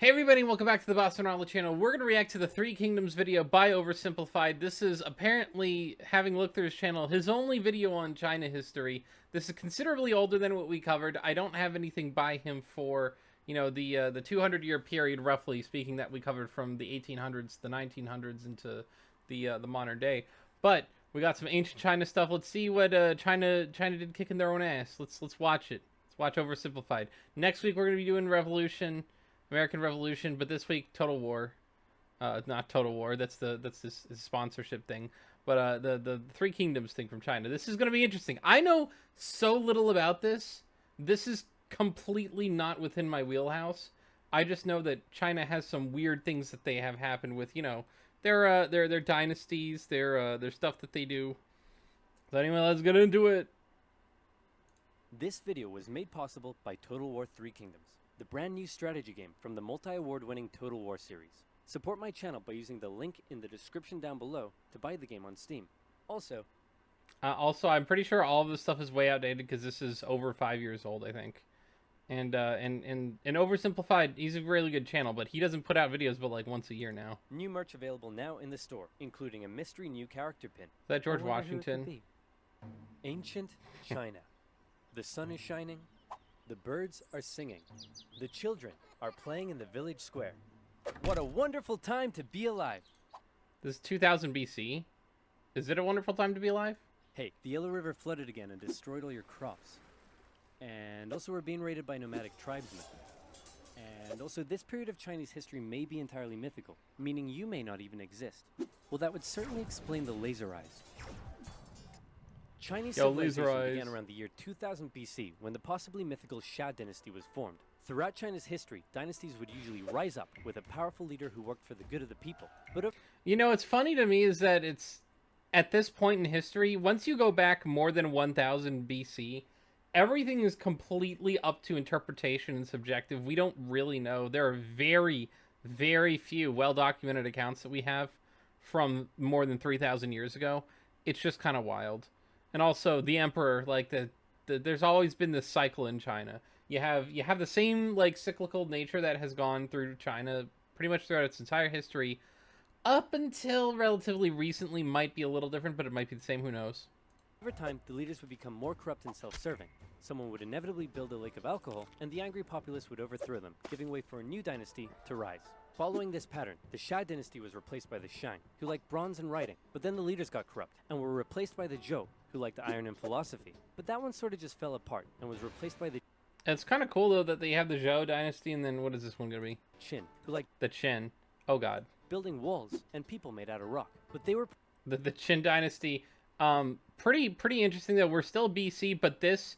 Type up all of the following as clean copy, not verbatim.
Hey everybody, welcome back to the Boston-Raleigh channel. We're going to react to the Three Kingdoms video by Oversimplified. This is apparently, having looked through his channel, his only video on China history. This is considerably older than what we covered. I don't have anything by him for, the 200-year period, roughly speaking, that we covered from the 1800s, the 1900s, into the modern day. But we got some ancient China stuff. Let's see what China did kicking their own ass. Let's watch it. Let's watch Oversimplified. Next week we're going to be doing American Revolution, but this week Total War. Not Total War. That's this sponsorship thing. But the Three Kingdoms thing from China. This is going to be interesting. I know so little about this. This is completely not within my wheelhouse. I just know that China has some weird things that they have happened with, their dynasties, their stuff that they do. So anyway, let's get into it. This video was made possible by Total War Three Kingdoms, the brand new strategy game from the multi-award winning Total War series. Support my channel by using the link in the description down below to buy the game on Steam. Also, I'm pretty sure all of this stuff is way outdated because this is over 5 years old, I think. And Oversimplified, he's a really good channel, but he doesn't put out videos but like once a year now. new merch available now in the store, including a mystery new character pin. Is that George I wonder who it could Washington? be. Ancient China. The sun is shining. The birds are singing. The children are playing in the village square. What a wonderful time to be alive. This is 2000 BC. Is it a wonderful time to be alive? Hey, the Yellow River flooded again and destroyed all your crops. And also we're being raided by nomadic tribesmen. And also this period of Chinese history may be entirely mythical, meaning you may not even exist. Well, that would certainly explain the laser eyes. Chinese civilization began around the year 2000 BC when the possibly mythical Xia dynasty was formed. Throughout China's history, dynasties would usually rise up with a powerful leader who worked for the good of the people. But What's funny to me is that it's at this point in history, once you go back more than 1000 BC, everything is completely up to interpretation and subjective. We don't really know. There are very, very few well-documented accounts that we have from more than 3,000 years ago. It's just kind of wild. And also the emperor, like there's always been this cycle in China. You have the same like cyclical nature that has gone through China pretty much throughout its entire history, up until relatively recently. Might be a little different, but it might be the same. Who knows? over time, the leaders would become more corrupt and self-serving. Someone would inevitably build a lake of alcohol, and the angry populace would overthrow them, giving way for a new dynasty to rise. Following this pattern, the Xia dynasty was replaced by the Shang, who liked bronze and writing, but then the leaders got corrupt, and were replaced by the Zhou, who liked iron and philosophy. But that one sort of just fell apart, and was replaced by the It's kind of cool, though, that they have the Zhou dynasty, and then what is this one going to be? Qin, who liked The Qin. Oh, God. building walls and people made out of rock. But they were The Qin dynasty. Pretty interesting, though. We're still BC, but this,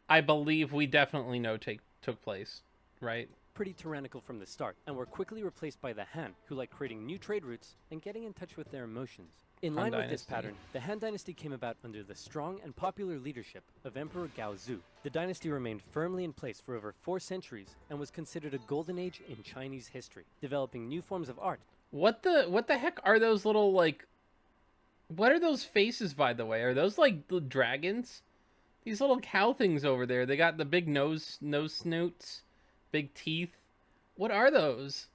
I believe, we definitely know took place, right? pretty tyrannical from the start, and were quickly replaced by the Han, who liked creating new trade routes and getting in touch with their emotions. In Han line with this Dynasty. pattern, the Han dynasty came about under the strong and popular leadership of Emperor Gaozu. The dynasty remained firmly in place for over 4 centuries and was considered a golden age in Chinese history, developing new forms of art. What the heck are those little, like... What are those faces, by the way? Are those, like, the dragons? These little cow things over there. They got the big nose snoots, big teeth. What are those?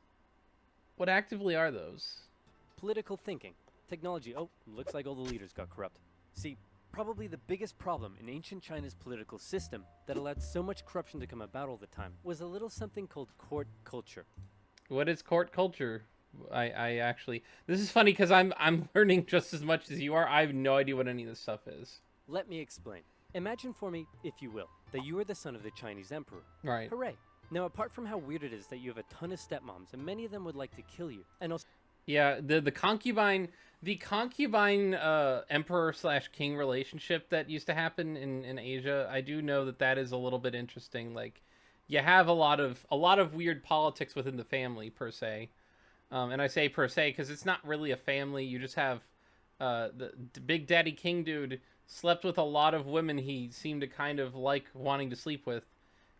What actively are those? Political thinking. Technology. Oh, looks like all the leaders got corrupt. See, probably the biggest problem in ancient China's political system that allowed so much corruption to come about all the time was a little something called court culture. What is court culture? I actually... This is funny because I'm learning just as much as you are. I have no idea what any of this stuff is. Let me explain. Imagine for me, if you will, that you are the son of the Chinese emperor. Right. Hooray! Now, apart from how weird it is that you have a ton of stepmoms, and many of them would like to kill you, and also Yeah, the concubine emperor slash king relationship that used to happen in Asia, I do know that is a little bit interesting. Like, you have a lot of weird politics within the family per se, and I say per se because it's not really a family. You just have the Big Daddy King dude slept with a lot of women he seemed to kind of like wanting to sleep with,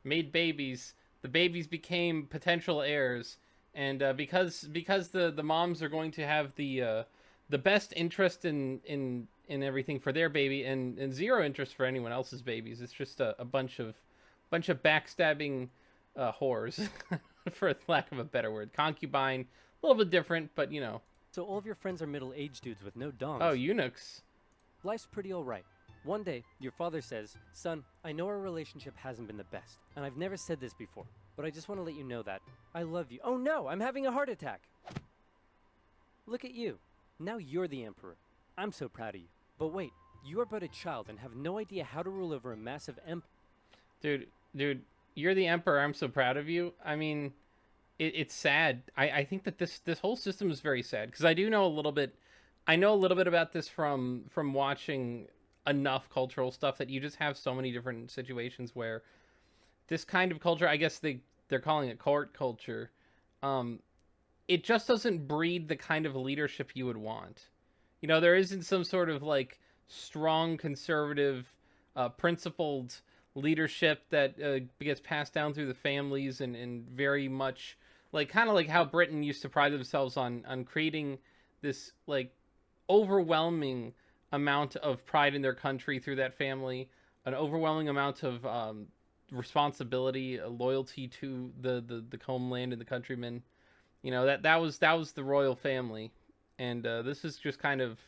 made babies. The babies became potential heirs. And because the moms are going to have the best interest in everything for their baby and zero interest for anyone else's babies, it's just a bunch of backstabbing whores, for lack of a better word. Concubine, a little bit different, but you know. So all of your friends are middle-aged dudes with no dongs. Oh, eunuchs. Life's pretty alright. One day, your father says, "Son, I know our relationship hasn't been the best, and I've never said this before, but I just want to let you know that I love you." Oh no, I'm having a heart attack! Look at you. Now you're the emperor. I'm so proud of you. But wait, you are but a child and have no idea how to rule over a massive empire. Dude, you're the emperor. I'm so proud of you. I mean, it's sad. I think that this whole system is very sad, because I do know a little bit. I know a little bit about this from watching enough cultural stuff, that you just have so many different situations where this kind of culture, I guess they're calling it court culture, it just doesn't breed the kind of leadership you would want. You know, there isn't some sort of like strong conservative principled leadership that gets passed down through the families, and very much like kind of like how Britain used to pride themselves on creating this like overwhelming amount of pride in their country through that family, an overwhelming amount of responsibility, loyalty to the homeland and the countrymen. You know, that was the royal family, and this is just kind of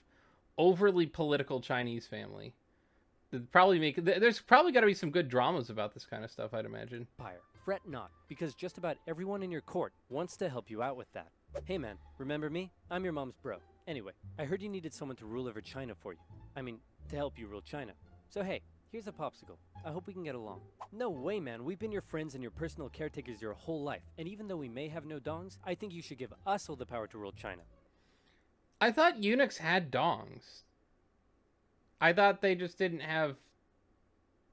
overly political Chinese family. There's probably got to be some good dramas about this kind of stuff, I'd imagine. Fret not, because just about everyone in your court wants to help you out with that. Hey man, remember me? I'm your mom's bro. Anyway, I heard you needed someone to rule over China for you. I mean, to help you rule China. So hey, here's a popsicle. I hope we can get along. No way, man. We've been your friends and your personal caretakers your whole life. And even though we may have no dongs, I think you should give us all the power to rule China. I thought eunuchs had dongs. I thought they just didn't have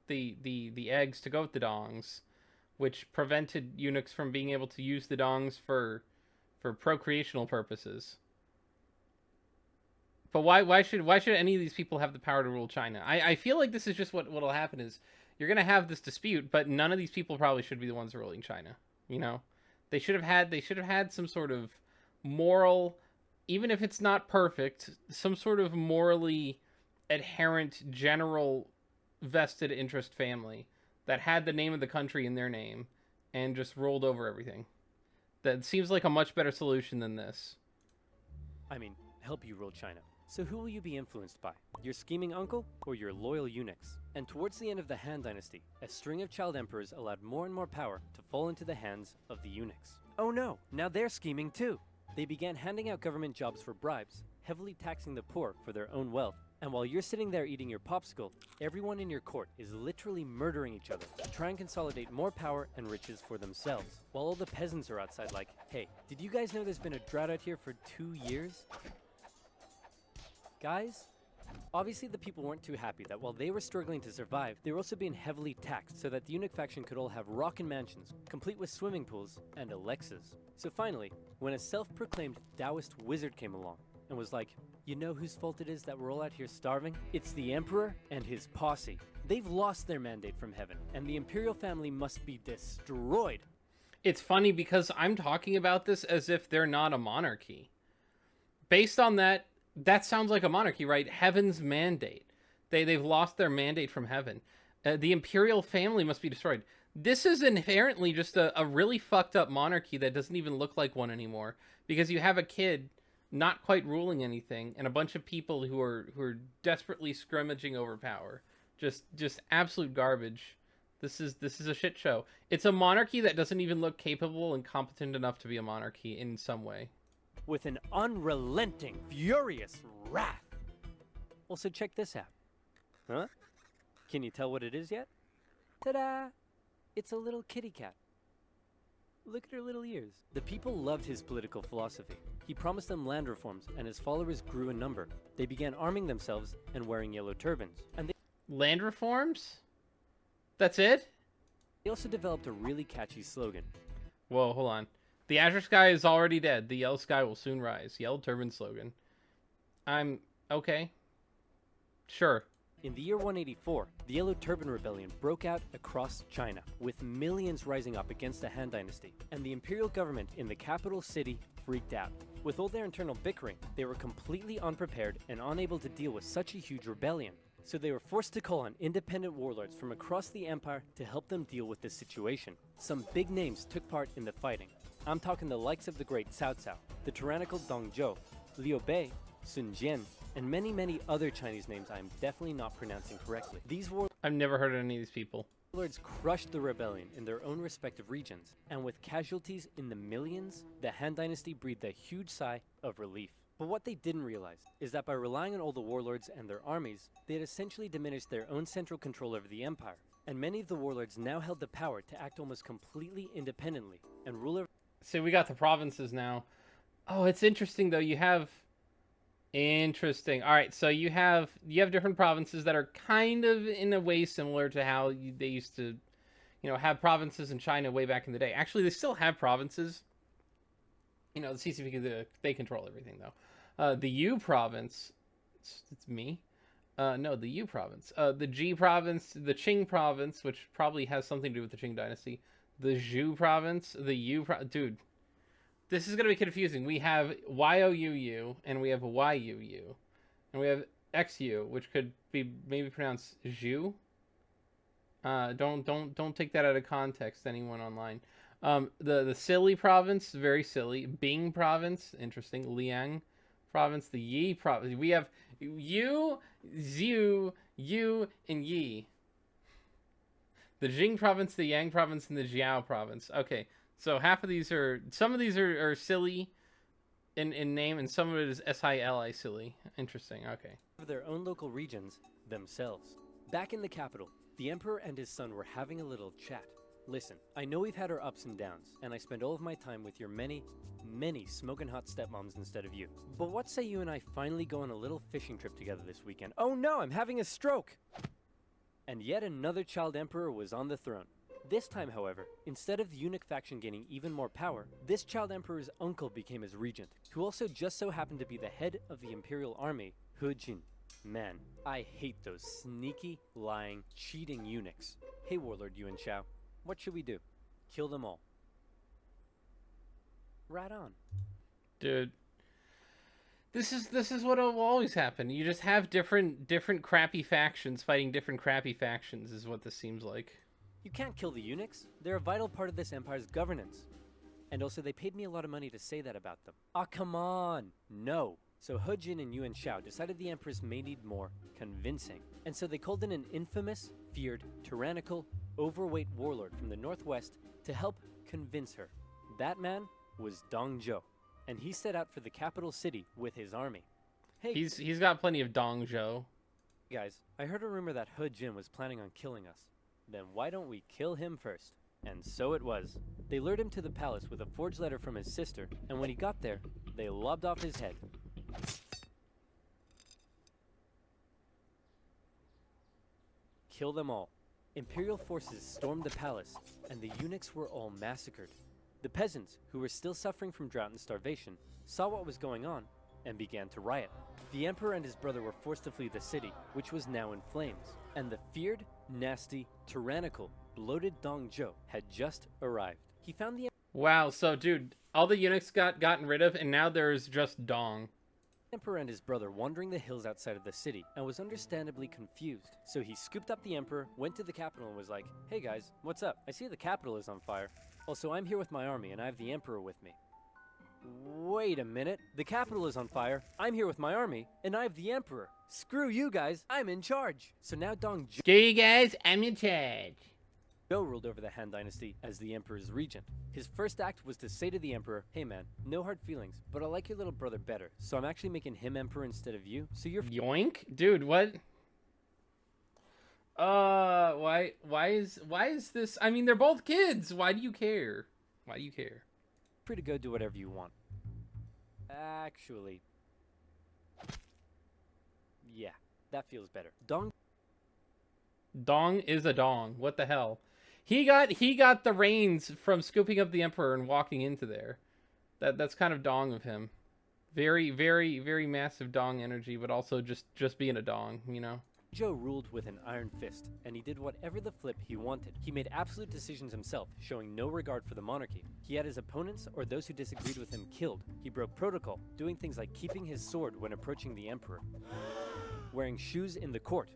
the eggs to go with the dongs, which prevented eunuchs from being able to use the dongs for procreational purposes. But why should any of these people have the power to rule China? I feel like this is just what'll happen is you're gonna have this dispute, but none of these people probably should be the ones ruling China. You know, they should have had some sort of moral, even if it's not perfect, some sort of morally adherent general vested interest family that had the name of the country in their name and just rolled over everything. That seems like a much better solution than this. I mean, help you rule China. So who will you be influenced by? Your scheming uncle or your loyal eunuchs? And towards the end of the Han Dynasty, a string of child emperors allowed more and more power to fall into the hands of the eunuchs. Oh no, now they're scheming too. They began handing out government jobs for bribes, heavily taxing the poor for their own wealth. And while you're sitting there eating your popsicle, everyone in your court is literally murdering each other to try and consolidate more power and riches for themselves. While all the peasants are outside like, hey, did you guys know there's been a drought out here for 2 years? Guys, obviously the people weren't too happy that while they were struggling to survive, they were also being heavily taxed so that the eunuch faction could all have rockin' mansions, complete with swimming pools and Alexas. So finally, when a self-proclaimed Taoist wizard came along and was like, you know whose fault it is that we're all out here starving? It's the emperor and his posse. They've lost their mandate from heaven, and the imperial family must be destroyed. It's funny because I'm talking about this as if they're not a monarchy. Based on that sounds like a monarchy, right? Heaven's mandate. They've lost their mandate from heaven. The imperial family must be destroyed. This is inherently just a really fucked up monarchy that doesn't even look like one anymore, because you have a kid not quite ruling anything and a bunch of people who are desperately scrimmaging over power. Just absolute garbage. This is a shit show. It's a monarchy that doesn't even look capable and competent enough to be a monarchy in some way. With an unrelenting, furious wrath. Also, check this out. Huh? Can you tell what it is yet? Ta-da! It's a little kitty cat. Look at her little ears. The people loved his political philosophy. He promised them land reforms, and his followers grew in number. They began arming themselves and wearing yellow turbans. And land reforms? That's it? They also developed a really catchy slogan. Whoa, hold on. The azure sky is already dead. The yellow sky will soon rise. Yellow turban slogan. I'm okay. Sure. In the year 184, the Yellow Turban Rebellion broke out across China, with millions rising up against the Han Dynasty, and the imperial government in the capital city freaked out. With all their internal bickering, they were completely unprepared and unable to deal with such a huge rebellion. So they were forced to call on independent warlords from across the empire to help them deal with this situation. Some big names took part in the fighting. I'm talking the likes of the great Cao Cao, the tyrannical Dong Zhou, Liu Bei, Sun Jian, and many other Chinese names I'm definitely not pronouncing correctly. These I've never heard of any of these people. warlords crushed the rebellion in their own respective regions, and with casualties in the millions, the Han Dynasty breathed a huge sigh of relief. But what they didn't realize is that by relying on all the warlords and their armies, they had essentially diminished their own central control over the empire, and many of the warlords now held the power to act almost completely independently and rule over. See, we got the provinces now. Oh, it's interesting though. You have interesting. All right, so you have different provinces that are kind of in a way similar to how they used to, have provinces in China way back in the day. Actually, they still have provinces. The CCP, they control everything though. The U province, it's me. No, the U province. The G province, the Qing province, which probably has something to do with the Qing dynasty. The Zhou province, the dude. This is going to be confusing. We have YOUU, and we have YUU. And we have XU, which could be maybe pronounced Zhu. Don't take that out of context, anyone online. The Silly province, very silly. Bing province, interesting. Liang province, the Yi province. We have Yu, Zhu, Yu, and Yi. The Jing province, the Yang province, and the Jiao province. Okay, so some of these are silly in name, and some of it is SILI, silly. Interesting, okay. Their own local regions themselves. Back in the capital, the emperor and his son were having a little chat. Listen, I know we've had our ups and downs, and I spend all of my time with your many smoking hot stepmoms instead of you. But what say you and I finally go on a little fishing trip together this weekend? Oh no, I'm having a stroke! And yet another child emperor was on the throne. This time, however, instead of the eunuch faction gaining even more power, this child emperor's uncle became his regent, who also just so happened to be the head of the imperial army, He Jin. Man, I hate those sneaky, lying, cheating eunuchs. Hey Warlord Yuan Shao, what should we do? Kill them all. Right on. Dude. This is what will always happen. You just have different crappy factions fighting different crappy factions is what this seems like. You can't kill the eunuchs. They're a vital part of this empire's governance. And also they paid me a lot of money to say that about them. Ah, come on. No. So He Jin and Yuan Shao decided the empress may need more convincing. And so they called in an infamous, feared, tyrannical, overweight warlord from the northwest to help convince her. That man was Dong Zhou. And he set out for the capital city with his army. Hey, he's got plenty of Dong Zhou. Guys, I heard a rumor that He Jin was planning on killing us. Then why don't we kill him first? And so it was. They lured him to the palace with a forged letter from his sister, and when he got there, they lobbed off his head. Kill them all. Imperial forces stormed the palace, and the eunuchs were all massacred. The peasants, who were still suffering from drought and starvation, saw what was going on and began to riot. The emperor and his brother were forced to flee the city, which was now in flames, and the feared, nasty, tyrannical, bloated Dong Zhou had just arrived. He found the Wow, so dude, all the eunuchs got gotten rid of, and now there's just Dong. emperor and his brother wandering the hills outside of the city and was understandably confused. So he scooped up the emperor, went to the capital and was like, "Hey guys, what's up? I see the capital is on fire. Also, I'm here with my army and I have the emperor with me." Wait a minute, the capital is on fire, I'm here with my army, and I have the emperor. Screw you guys, I'm in charge. So now Dong Screw you guys, I'm in charge. Zhou ruled over the Han Dynasty as the emperor's regent. His first act was to say to the emperor, "Hey man, no hard feelings, but I like your little brother better, so I'm actually making him emperor instead of you, so you're yoink? Dude, what? Why is this? I mean, they're both kids. Why do you care? Why do you care? free to go do whatever you want." Actually, yeah, that feels better. Dong is a dong. What the hell? He got the reins from scooping up the emperor and walking into there. That's kind of dong of him. Very, very, very massive dong energy, but also just being a dong, you know? Zhou ruled with an iron fist, and he did whatever the flip he wanted. He made absolute decisions himself, showing no regard for the monarchy. He had his opponents or those who disagreed with him killed. He broke protocol, doing things like keeping his sword when approaching the emperor, wearing shoes in the court,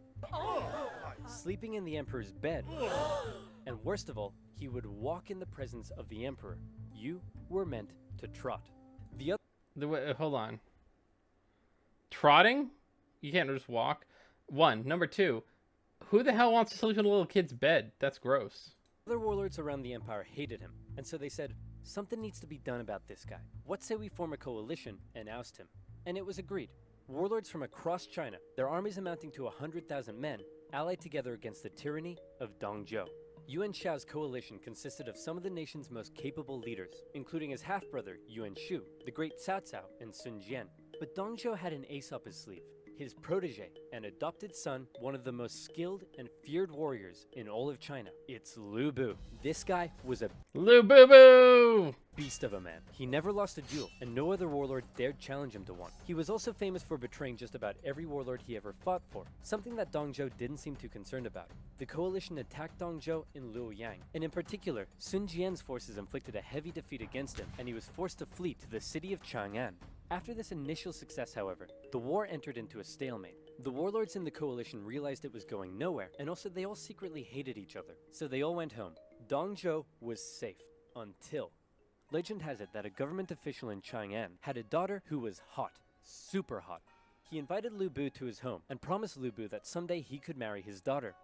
sleeping in the emperor's bed, and worst of all, he would walk in the presence of the emperor. You were meant to trot. Hold on. Trotting? You can't just walk. One. Number two, who the hell wants to sleep in a little kid's bed? That's gross. Other warlords around the empire hated him, and so they said, something needs to be done about this guy. What say we form a coalition and oust him? And it was agreed. Warlords from across China, their armies amounting to 100,000 men, allied together against the tyranny of Dong Zhuo. Yuan Shao's coalition consisted of some of the nation's most capable leaders, including his half-brother Yuan Shu, the great Cao Cao, and Sun Jian. But Dong Zhuo had an ace up his sleeve. His protege and adopted son, one of the most skilled and feared warriors in all of China. It's Lu Bu. This guy was a Lu Boo Boo! beast of a man. He never lost a duel, and no other warlord dared challenge him to one. He was also famous for betraying just about every warlord he ever fought for, something that Dong Zhuo didn't seem too concerned about. The coalition attacked Dong Zhuo in Luoyang, and in particular, Sun Jian's forces inflicted a heavy defeat against him, and he was forced to flee to the city of Chang'an. After this initial success, however, the war entered into a stalemate. The warlords in the coalition realized it was going nowhere, and also they all secretly hated each other, so they all went home. Dong Zhuo was safe, until... Legend has it that a government official in Chang'an had a daughter who was hot, super hot. He invited Lu Bu to his home and promised Lu Bu that someday he could marry his daughter.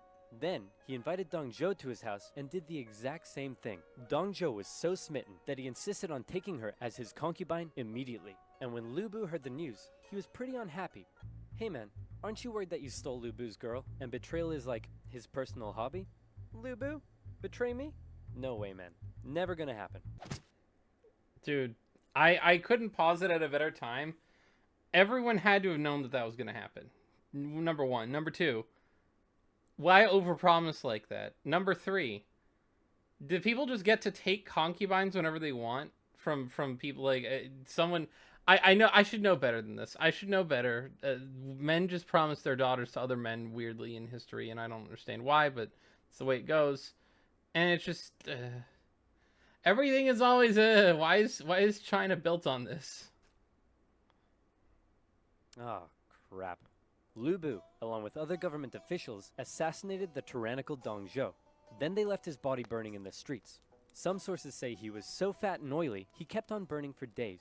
Then, he invited Dong Zhuo to his house and did the exact same thing. Dong Zhuo was so smitten that he insisted on taking her as his concubine immediately. And when Lu Bu heard the news, he was pretty unhappy. Hey man, aren't you worried that you stole Lu Bu's girl and betrayal is like his personal hobby? Lu Bu? Betray me? No way, man. Never gonna happen. Dude, I couldn't pause it at a better time. Everyone had to have known that that was going to happen. Number one. Number two, why overpromise like that? Number three, did people just get to take concubines whenever they want from people like someone? I know I should know better than this. I should know better. Men just promise their daughters to other men weirdly in history, and I don't understand why, but it's the way it goes. And it's just everything is always why is China built on this? Ah, crap. Lu Bu, along with other government officials, assassinated the tyrannical Dong Zhuo. Then they left his body burning in the streets. Some sources say he was so fat and oily, he kept on burning for days.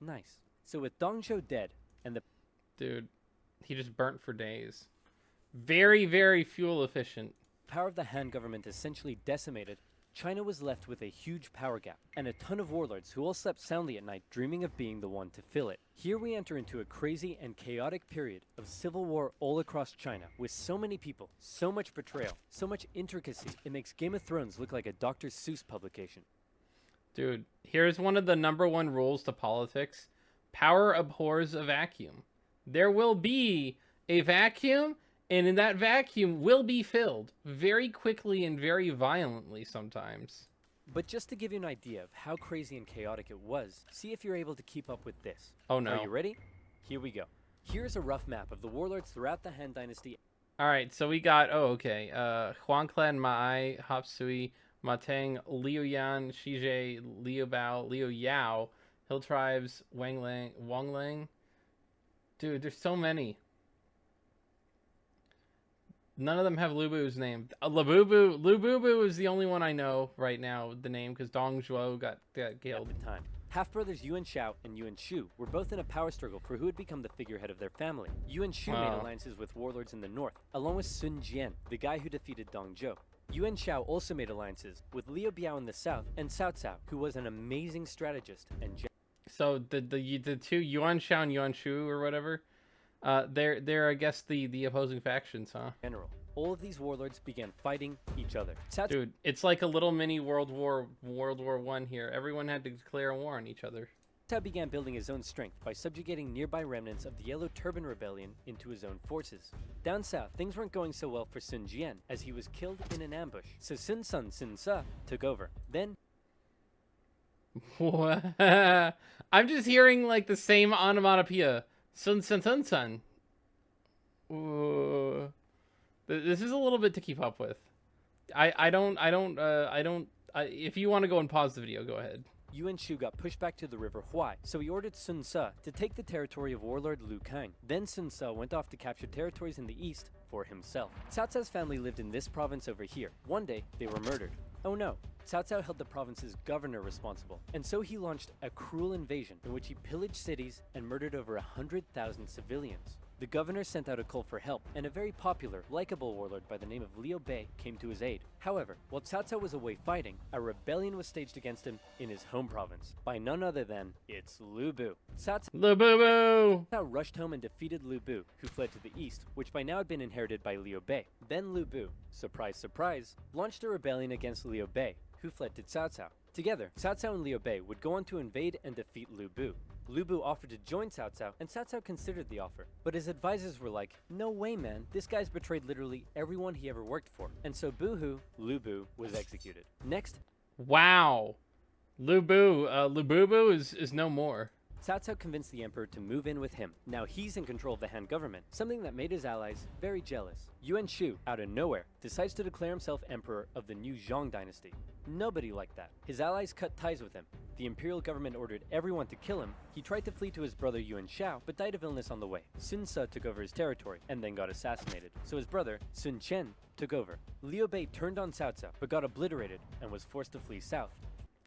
Nice. So with Dong Zhuo dead, and the... Dude, he just burnt for days. Very, very fuel efficient. Power of the Han government essentially decimated, China was left with a huge power gap, and a ton of warlords who all slept soundly at night dreaming of being the one to fill it. Here we enter into a crazy and chaotic period of civil war all across China, with so many people, so much betrayal, so much intricacy, it makes Game of Thrones look like a Dr. Seuss publication. Dude, here's one of the #1 rules to politics. Power abhors a vacuum. There will be a vacuum, and in that vacuum will be filled very quickly and very violently sometimes. But just to give you an idea of how crazy and chaotic it was, see if you're able to keep up with this. Oh no. Are you ready? Here we go. Here's a rough map of the warlords throughout the Han Dynasty. Alright, so we got, Huang Clan, Ma'ai, Hop Sui, Matang, Liu Yan, Shijie, Liu Bao, Liu Yao, Hill Tribes, Wang Lang. Dude, there's so many. None of them have Lu Bu's name. Lu Bu is the only one I know right now, the name, because Dong Zhuo got killed. At the time, half-brothers Yuan Shao and Yuan Shu were both in a power struggle for who would become the figurehead of their family. Yuan Shu made alliances with warlords in the north, along with Sun Jian, the guy who defeated Dong Zhuo. Yuan Shao also made alliances with Liu Biao in the south and Cao Cao, who was an amazing strategist and So the two, Yuan Shao and Yuan Shu or whatever, they're I guess the opposing factions, huh? general. All of these warlords began fighting each other. Dude, it's like a little mini World War I here. Everyone had to declare war on each other. Cao began building his own strength by subjugating nearby remnants of the Yellow Turban Rebellion into his own forces. Down south, things weren't going so well for Sun Jian, as he was killed in an ambush, so Sun Sa took over. Then... What? I'm just hearing like the same onomatopoeia. Sun. Ooh. This is a little bit to keep up with. If you want to go and pause the video, go ahead. Yuan Shu got pushed back to the river Huai, so he ordered Sun Ce to take the territory of warlord Lu Kang. Then Sun Ce went off to capture territories in the east, for himself. Cao Cao's family lived in this province over here. One day, they were murdered. Oh no, Cao Cao held the province's governor responsible, and so he launched a cruel invasion in which he pillaged cities and murdered over 100,000 civilians. The governor sent out a call for help, and a very popular, likable warlord by the name of Liu Bei came to his aid. However, while Cao Cao was away fighting, a rebellion was staged against him in his home province by none other than it's Lu Bu. Lu Bu. Cao rushed home and defeated Lu Bu, who fled to the east, which by now had been inherited by Liu Bei. Then Lu Bu, surprise surprise, launched a rebellion against Liu Bei, who fled to Cao Cao. Together, Cao Cao and Liu Bei would go on to invade and defeat Lu Bu. Lu Bu offered to join Cao Cao, and Cao Cao considered the offer. But his advisors were like, no way man, this guy's betrayed literally everyone he ever worked for. And so boo-hoo, Lu Bu was executed. Next, Wow. Lu Bu is no more. Cao Cao convinced the emperor to move in with him. Now he's in control of the Han government, something that made his allies very jealous. Yuan Shu, out of nowhere, decides to declare himself emperor of the new Zhong dynasty. Nobody liked that. His allies cut ties with him. The imperial government ordered everyone to kill him. He tried to flee to his brother Yuan Shao, but died of illness on the way. Sun Ce took over his territory, and then got assassinated. So his brother, Sun Chen, took over. Liu Bei turned on Cao Cao, but got obliterated, and was forced to flee south.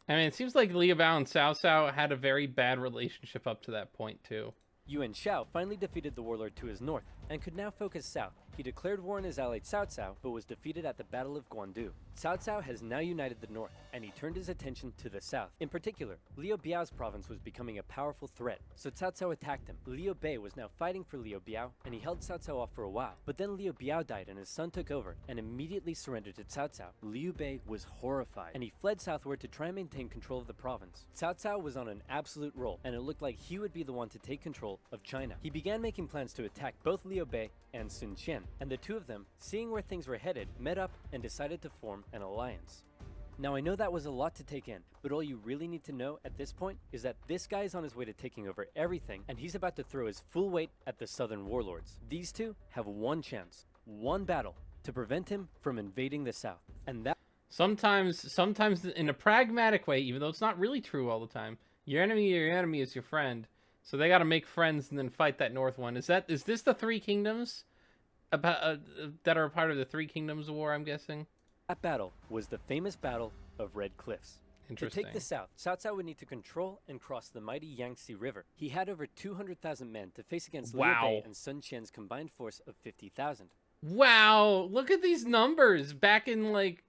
I mean, it seems like Liu Bao and Cao Cao had a very bad relationship up to that point, too. Yuan Shao finally defeated the warlord to his north, and could now focus south. He declared war on his ally Cao Cao, but was defeated at the Battle of Guandu. Cao Cao has now united the north, and he turned his attention to the south. In particular, Liu Biao's province was becoming a powerful threat, so Cao Cao attacked him. Liu Bei was now fighting for Liu Biao, and he held Cao Cao off for a while. But then Liu Biao died and his son took over, and immediately surrendered to Cao Cao. Liu Bei was horrified, and he fled southward to try and maintain control of the province. Cao Cao was on an absolute roll, and it looked like he would be the one to take control of China. He began making plans to attack both Liu Bei and Sun Chen, and the two of them, seeing where things were headed, met up and decided to form an alliance. Now I know that was a lot to take in, but all you really need to know at this point is that this guy is on his way to taking over everything, and he's about to throw his full weight at the southern warlords. These two have one chance, one battle, to prevent him from invading the south, and that Sometimes in a pragmatic way, even though it's not really true all the time, your enemy is your friend. So they got to make friends and then fight that north one. Is this the Three Kingdoms about that are a part of the Three Kingdoms War? I'm guessing. That battle was the famous Battle of Red Cliffs. To Interesting. take the south, Cao Cao would need to control and cross the mighty Yangtze River. He had over 200,000 men to face against Liu Wow. Bei and Sun Qian's combined force of 50,000. Wow, look at these numbers back in like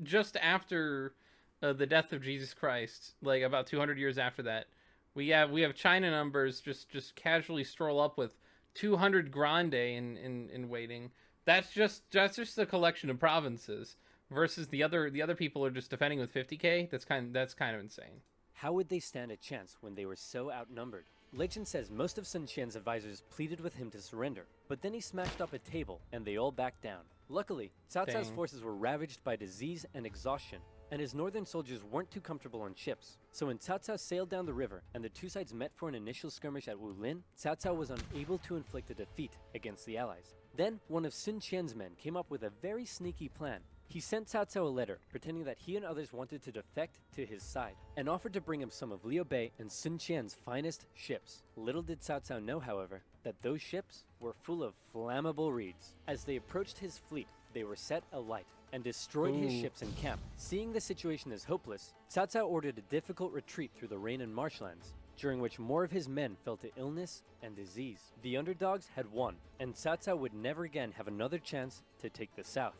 just after the death of Jesus Christ, like about 200 years after that. We have China numbers just casually stroll up with 200 grande in waiting. That's just a collection of provinces versus the other people are just defending with 50k. That's kind of insane. How would they stand a chance when they were so outnumbered? Legend says most of Sun Qian's advisors pleaded with him to surrender, but then he smashed up a table and they all backed down. Luckily, Cao Cao's Dang. forces were ravaged by disease and exhaustion, and his northern soldiers weren't too comfortable on ships. So when Cao Cao sailed down the river and the two sides met for an initial skirmish at Wulin, Cao Cao was unable to inflict a defeat against the allies. Then one of Sun Qian's men came up with a very sneaky plan. He sent Cao Cao a letter pretending that he and others wanted to defect to his side, and offered to bring him some of Liu Bei and Sun Qian's finest ships. Little did Cao Cao know, however, that those ships were full of flammable reeds. As they approached his fleet, they were set alight and destroyed his Ooh. ships in camp. Seeing the situation as hopeless, Cao Cao ordered a difficult retreat through the rain and marshlands, during which more of his men fell to illness and disease. The underdogs had won, and Cao Cao would never again have another chance to take the south.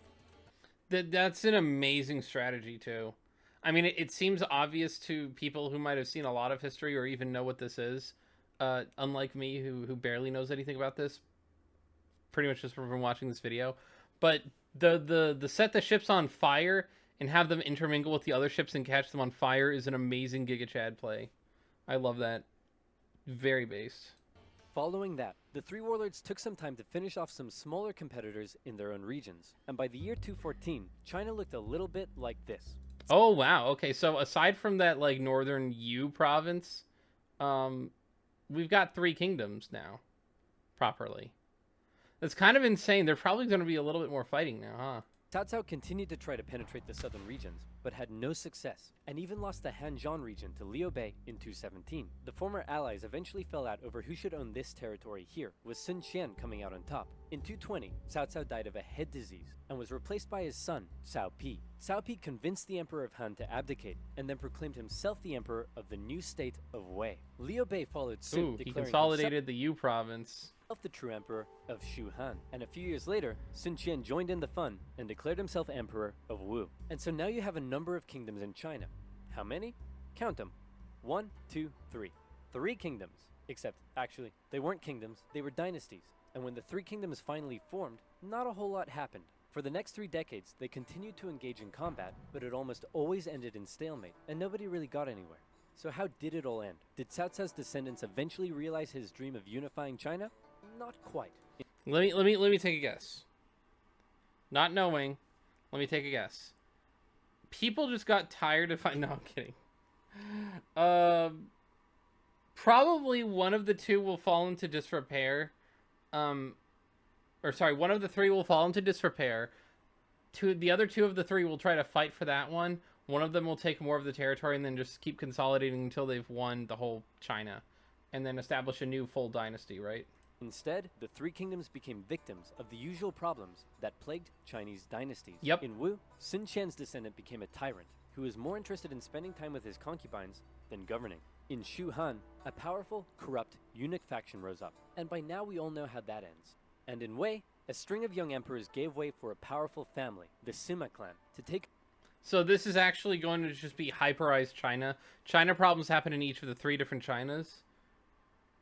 That's an amazing strategy too. I mean, it seems obvious to people who might have seen a lot of history or even know what this is. Unlike me, who barely knows anything about this, pretty much just from watching this video. But the set the ships on fire and have them intermingle with the other ships and catch them on fire is an amazing Giga Chad play. I love that. Very based. Following that, the three warlords took some time to finish off some smaller competitors in their own regions, and by the year 214, China looked a little bit like this. Oh wow. Okay, so aside from that like northern Yu province, we've got three kingdoms now, properly. That's kind of insane. There's probably going to be a little bit more fighting now, huh? Cao Cao continued to try to penetrate the southern regions, but had no success, and even lost the Hanzhong region to Liu Bei in 217. The former allies eventually fell out over who should own this territory here, with Sun Qian coming out on top. In 220, Cao Cao died of a head disease, and was replaced by his son, Cao Pi. Cao Pi convinced the Emperor of Han to abdicate, and then proclaimed himself the Emperor of the new state of Wei. Liu Bei followed suit, Ooh, he declaring consolidated the Yu province. himself the true Emperor of Shu Han. And a few years later, Sun Qian joined in the fun and declared himself Emperor of Wu. And so now you have a number of kingdoms in China. How many? Count them. 1, 2, 3. 3 kingdoms. Except, actually, they weren't kingdoms, they were dynasties. And when the 3 kingdoms finally formed, not a whole lot happened. For the next 3 decades, they continued to engage in combat, but it almost always ended in stalemate, and nobody really got anywhere. So how did it all end? Did Cao Cao's descendants eventually realize his dream of unifying China? Not quite. Let me take a guess. Not knowing, let me take a guess. People just got tired of no, I'm kidding. Probably one of the 2 will fall into disrepair. Or sorry, one of the 3 will fall into disrepair. The other 2 of the 3 will try to fight for that one. One of them will take more of the territory and then just keep consolidating until they've won the whole China, and then establish a new full dynasty, right? Instead, the 3 kingdoms became victims of the usual problems that plagued Chinese dynasties. Yep. In Wu, Sun Qian's descendant became a tyrant who was more interested in spending time with his concubines than governing. In Shu Han, a powerful, corrupt, eunuch faction rose up, and by now we all know how that ends. And in Wei, a string of young emperors gave way for a powerful family, the Sima clan, to take. So this is actually going to just be hyperized China. China problems happen in each of the 3 different Chinas.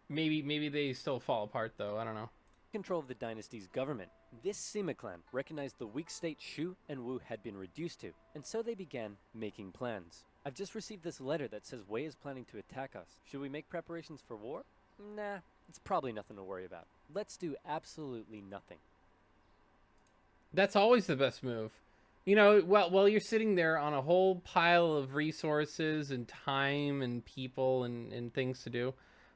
Maybe they still fall apart though. I don't know. Control of the dynasty's government. This Sima clan recognized the weak state Shu and Wu had been reduced to, and so they began making plans. I've just received this letter that says Wei is planning to attack us. Should we make preparations for war? Nah, it's probably nothing to worry about. Let's do absolutely nothing. That's always the best move. You know, while you're sitting there on a whole pile of resources and time and people and things to do,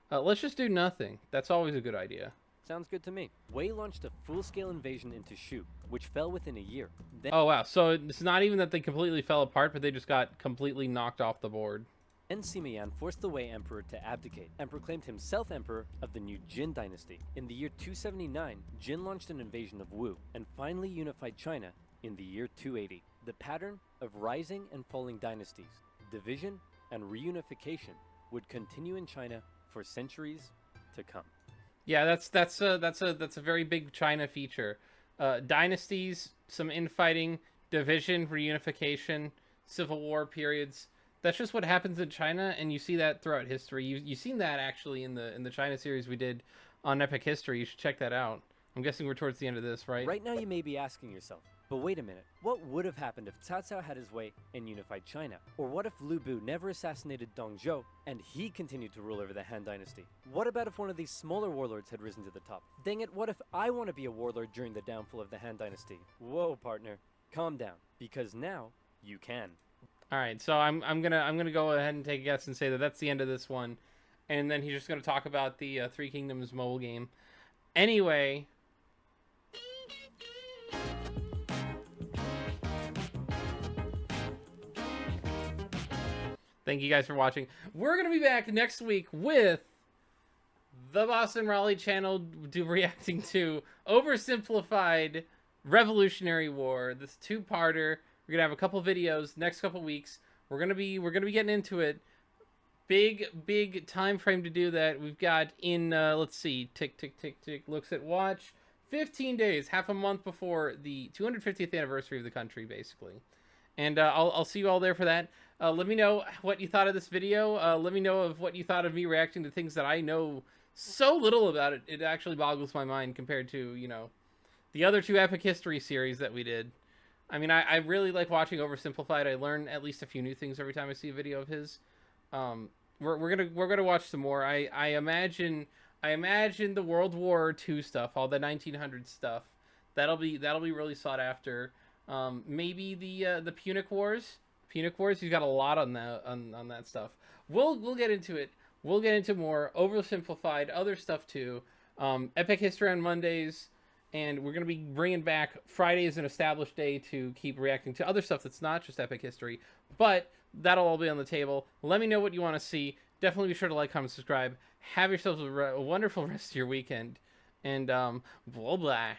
let's just do nothing. That's always a good idea. Sounds good to me. Wei launched a full-scale invasion into Shu, which fell within a year. Then Oh wow, so it's not even that they completely fell apart, but they just got completely knocked off the board. Sima Yan forced the Wei emperor to abdicate and proclaimed himself emperor of the new Jin dynasty. In the year 279, Jin launched an invasion of Wu and finally unified China in the year 280. The pattern of rising and falling dynasties, division and reunification would continue in China for centuries to come. Yeah, that's a very big China feature. Dynasties, some infighting, division, reunification, civil war periods. That's just what happens in China, and you see that throughout history. You've seen that actually in the China series we did on Epic History. You should check that out. I'm guessing we're towards the end of this, right? Right now you may be asking yourself, but wait a minute, what would have happened if Cao Cao had his way and unified China? Or what if Lu Bu never assassinated Dong Zhou and he continued to rule over the Han dynasty? What about if one of these smaller warlords had risen to the top? Dang it, what if I want to be a warlord during the downfall of the Han dynasty? Whoa, partner, calm down, because now you can. All right, so I'm gonna go ahead and take a guess and say that that's the end of this one, and then he's just gonna talk about the Three Kingdoms mobile game. Anyway. Thank you guys for watching. We're going to be back next week with the Boston-Raleigh channel reacting to Oversimplified Revolutionary War. This 2-parter. We're going to have a couple videos next couple weeks. We're going to be getting into it. Big time frame to do that. We've got in let's see. Tick looks at watch. 15 days, half a month before the 250th anniversary of the country basically. And I'll see you all there for that. Let me know what you thought of this video. Let me know of what you thought of me reacting to things that I know so little about it. It actually boggles my mind compared to, you know, the other 2 Epic History series that we did. I mean, I really like watching Oversimplified. I learn at least a few new things every time I see a video of his. We're gonna watch some more. I imagine the World War II stuff, all the 1900s stuff. That'll be really sought after. Maybe the Punic Wars. He's got a lot on that stuff. We'll get into it. We'll get into more Oversimplified, other stuff too. Epic History on Mondays, And we're going to be bringing back Friday as an established day to keep reacting to other stuff that's not just epic history. But that'll all be on the table. Let me know what you want to see. Definitely be sure to like, comment, subscribe. Have yourselves a wonderful rest of your weekend. And blah blah.